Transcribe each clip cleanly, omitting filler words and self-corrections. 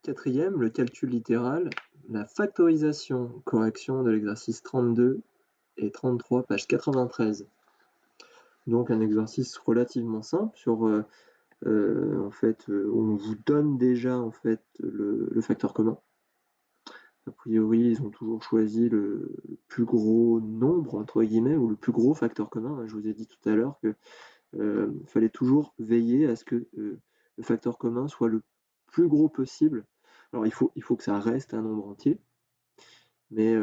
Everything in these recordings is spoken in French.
Quatrième, le calcul littéral, la factorisation, correction de l'exercice 32 et 33, page 93. Donc un exercice relativement simple sur, on vous donne déjà en fait le facteur commun. A priori, ils ont toujours choisi le plus gros nombre, entre guillemets, ou le plus gros facteur commun. Je vous ai dit tout à l'heure que fallait toujours veiller à ce que le facteur commun soit le plus gros possible. Alors il faut que ça reste un nombre entier, mais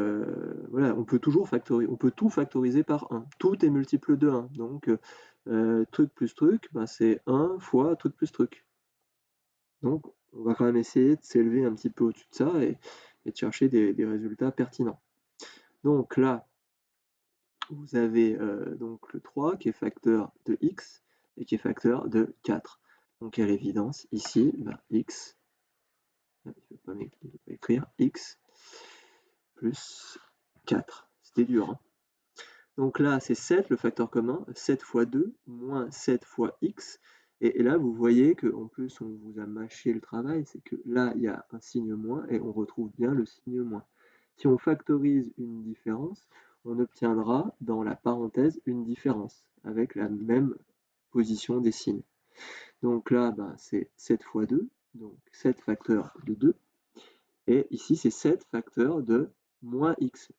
voilà, on peut toujours factoriser, on peut tout factoriser par 1. Tout est multiple de 1. Donc truc plus truc, c'est 1 fois truc plus truc. Donc on va quand même essayer de s'élever un petit peu au-dessus de ça et de chercher des résultats pertinents. Donc là, vous avez donc le 3 qui est facteur de x et qui est facteur de 4. Donc à l'évidence, ici, x, il ne peut pas écrire, x plus 4. C'était dur, hein. Donc là, c'est 7, le facteur commun, 7 fois 2, moins 7 fois x. Et là, vous voyez qu'en plus, on vous a mâché le travail, c'est que là, il y a un signe moins et on retrouve bien le signe moins. Si on factorise une différence, on obtiendra dans la parenthèse une différence avec la même position des signes. Donc là, c'est 7 fois 2, donc 7 facteurs de 2. Et ici, c'est 7 facteurs de moins x,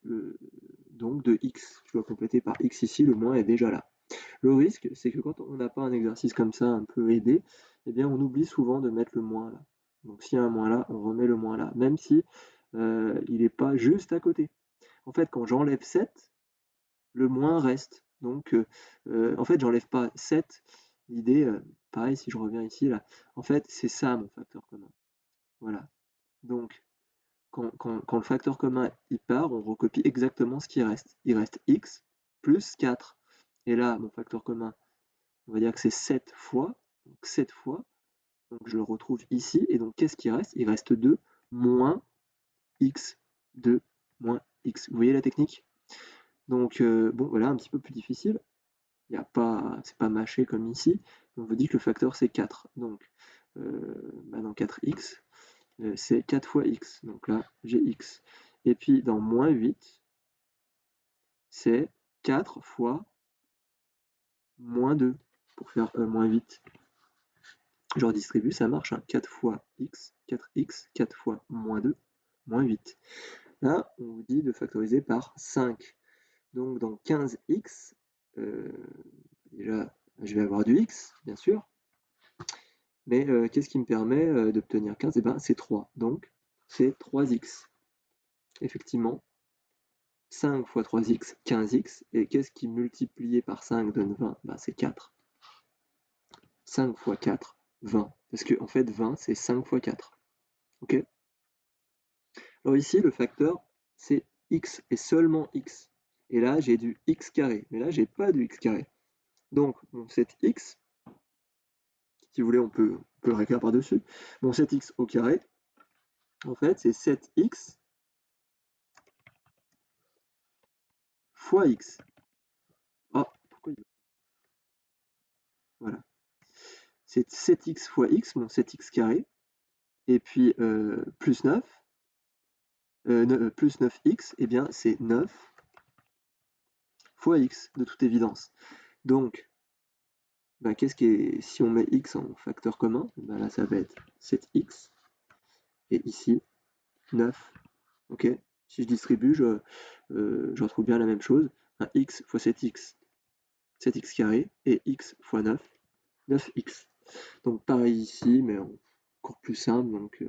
donc de x. Je dois compléter par x ici, le moins est déjà là. Le risque, c'est que quand on n'a pas un exercice comme ça un peu aidé, eh bien on oublie souvent de mettre le moins là. Donc s'il y a un moins là, on remet le moins là, même si il n'est pas juste à côté. En fait, quand j'enlève 7, le moins reste. Donc en fait, j'enlève pas 7. L'idée, pareil, si je reviens ici, là, en fait, c'est ça mon facteur commun. Voilà. Donc, quand le facteur commun il part, on recopie exactement ce qui reste. Il reste x plus 4. Et là, mon facteur commun, on va dire que c'est 7 fois. Donc 7 fois. Donc je le retrouve ici. Et donc qu'est-ce qui reste? Il reste 2 moins x. 2 moins x. Vous voyez la technique? Donc bon, voilà, un petit peu plus difficile. C'est pas mâché comme ici. On vous dit que le facteur c'est 4. Donc dans 4x, c'est 4 fois x. Donc là, j'ai x. Et puis dans moins 8, c'est 4 fois moins 2 pour faire moins 8. Je redistribue, ça marche. 4 fois x, 4x, 4 fois moins 2, moins 8. Là, on vous dit de factoriser par 5. Donc dans 15x, déjà, je vais avoir du x, bien sûr. Mais qu'est-ce qui me permet d'obtenir 15? Eh bien, c'est 3. Donc, c'est 3x. Effectivement, 5 fois 3x, 15x. Et qu'est-ce qui multiplié par 5 donne 20? C'est 4. 5 fois 4, 20. Parce que en fait, 20, c'est 5 fois 4. Ok? Alors ici, le facteur, c'est x et seulement x. Et là, j'ai du x carré. Mais là, j'ai pas du x carré. Donc, cet x, si vous voulez, on peut le réécrire par-dessus. Bon, 7x au carré, en fait, c'est 7x fois x. Ah, pourquoi il... Voilà. C'est 7x fois x, mon 7x carré, et puis plus 9, plus 9x, eh bien c'est 9 fois x, de toute évidence. Donc, qu'est-ce qui est, si on met x en facteur commun, là ça va être 7x, et ici 9. Ok? Si je distribue, je retrouve bien la même chose. Un x fois 7x, 7x carré, et x fois 9, 9x. Donc pareil ici, mais encore plus simple, donc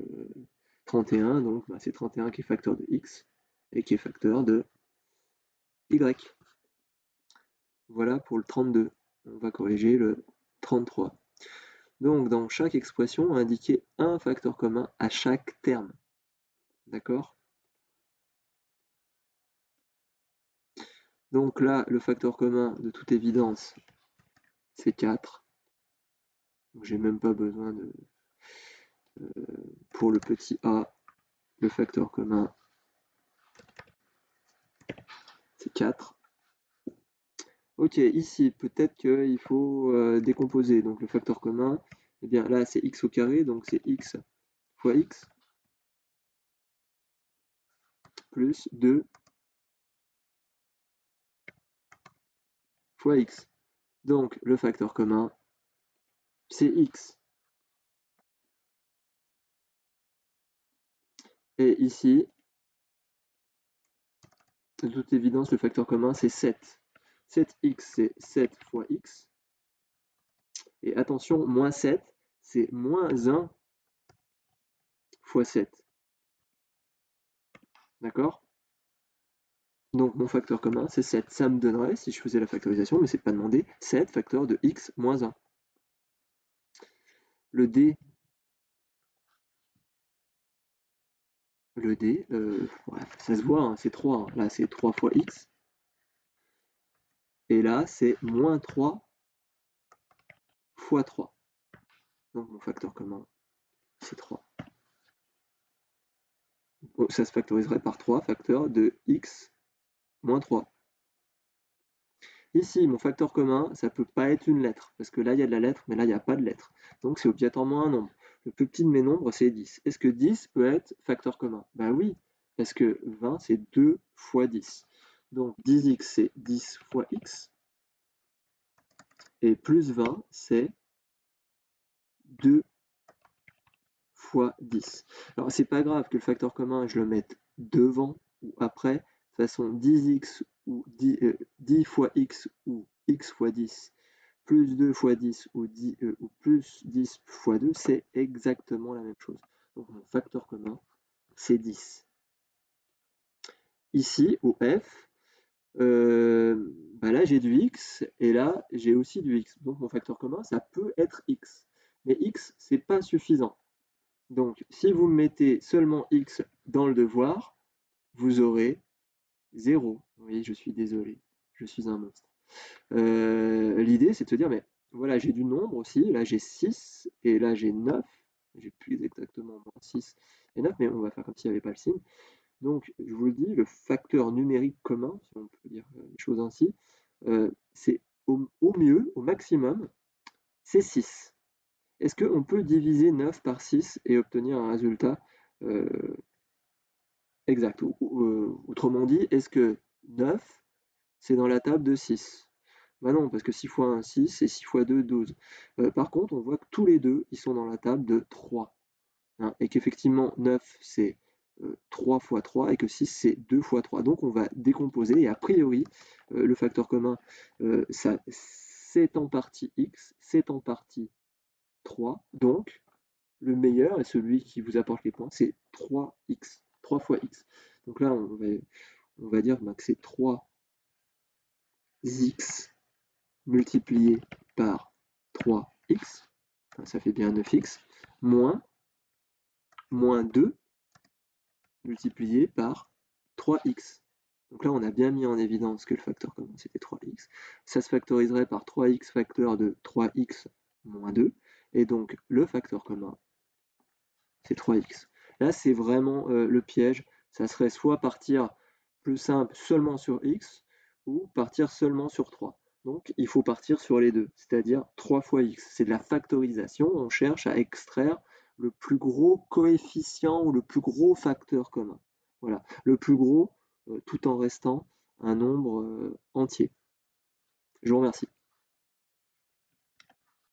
31, donc c'est 31 qui est facteur de x, et qui est facteur de y. Voilà pour le 32. On va corriger le 33. Donc dans chaque expression, indiquer un facteur commun à chaque terme. D'accord? Donc là, le facteur commun, de toute évidence, c'est 4. Donc j'ai même pas besoin de... pour le petit a, le facteur commun, c'est 4. Ok, ici, peut-être qu'il faut décomposer. Donc le facteur commun, eh bien là, c'est x au carré, donc c'est x fois x. plus 2 fois x. Donc, le facteur commun, c'est x. Et ici, de toute évidence, le facteur commun, c'est 7. 7x, c'est 7 fois x. Et attention, moins 7, c'est moins 1 fois 7. D'accord? Donc mon facteur commun, c'est 7. Ça me donnerait, si je faisais la factorisation, mais c'est pas demandé, 7 facteur de x moins 1. Le d, ouais, ça se voit, hein, c'est 3. Hein. Là, c'est 3 fois x. Et là, c'est moins 3 fois 3. Donc mon facteur commun, c'est 3. Donc, ça se factoriserait par 3 facteurs de x moins 3. Ici, mon facteur commun, ça ne peut pas être une lettre, parce que là, il y a de la lettre, mais là, il n'y a pas de lettre. Donc, c'est obligatoirement un nombre. Le plus petit de mes nombres, c'est 10. Est-ce que 10 peut être facteur commun? Ben oui, parce que 20, c'est 2 fois 10. Donc, 10x, c'est 10 fois x. Et plus 20, c'est 2 fois 10. Alors, c'est pas grave que le facteur commun, je le mette devant ou après. De toute façon, 10x ou 10 fois x ou x fois 10 plus 2 fois 10 ou plus 10 fois 2, c'est exactement la même chose. Donc mon facteur commun, c'est 10. Ici, au f, là j'ai du x, et là j'ai aussi du x. Donc mon facteur commun, ça peut être x. Mais x, c'est pas suffisant. Donc si vous mettez seulement x dans le devoir, vous aurez 0. Oui, je suis désolé, je suis un monstre. L'idée, c'est de se dire, mais voilà, j'ai du nombre aussi, là j'ai 6, et là j'ai 9, j'ai plus exactement moins 6 et 9, mais on va faire comme s'il n'y avait pas le signe. Donc, je vous le dis, le facteur numérique commun, si on peut dire les choses ainsi, c'est au mieux, au maximum, c'est 6. Est-ce qu'on peut diviser 9 par 6 et obtenir un résultat exact? Autrement dit, est-ce que 9, c'est dans la table de 6? Bah non, parce que 6 fois 1, 6, et 6 fois 2, 12. Par contre, on voit que tous les deux, ils sont dans la table de 3. Hein, et qu'effectivement, 9, c'est 3 fois 3, et que 6, c'est 2 fois 3. Donc, on va décomposer, et a priori, le facteur commun, c'est en partie x, c'est en partie 3. Donc, le meilleur, et celui qui vous apporte les points, c'est 3x, 3 fois x. Donc là, on va dire que c'est 3x multiplié par 3x, ça fait bien 9x, moins 2 multiplié par 3x. Donc là, on a bien mis en évidence que le facteur commun, c'était 3x. Ça se factoriserait par 3x facteur de 3x moins 2. Et donc, le facteur commun, c'est 3x. Là, c'est vraiment le piège. Ça serait soit partir plus simple seulement sur x, ou partir seulement sur 3. Donc, il faut partir sur les deux, c'est-à-dire 3 fois x. C'est de la factorisation, on cherche à extraire le plus gros coefficient ou le plus gros facteur commun. Voilà, le plus gros tout en restant un nombre entier. Je vous remercie.